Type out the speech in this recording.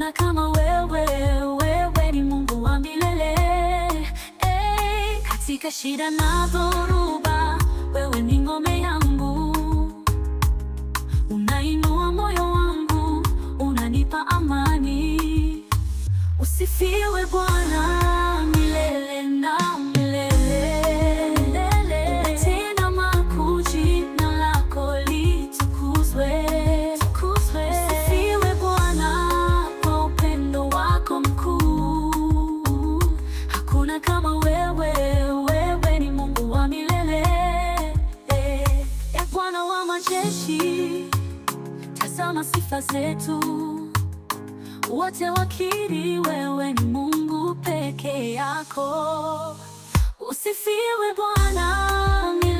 Hakuna kama wewe, wewe ni Mungu wa milele. Katika shida na dhoruba, wewe ni ngome yangu. Unainua moyo wangu, unanipa amani. Usifiwe Bwana milele na milele. Tena makuu, jina lako litukuzwe. Usifiwe Bwana kwa upendo wako mkuu. Hakuna kama wewe, wewe ni Mungu wa milele. Bwana wa majeshi, tazama sifa zetu. Wote wakiri wewe ni Mungu peke yako. Usifiwe Bwana milele.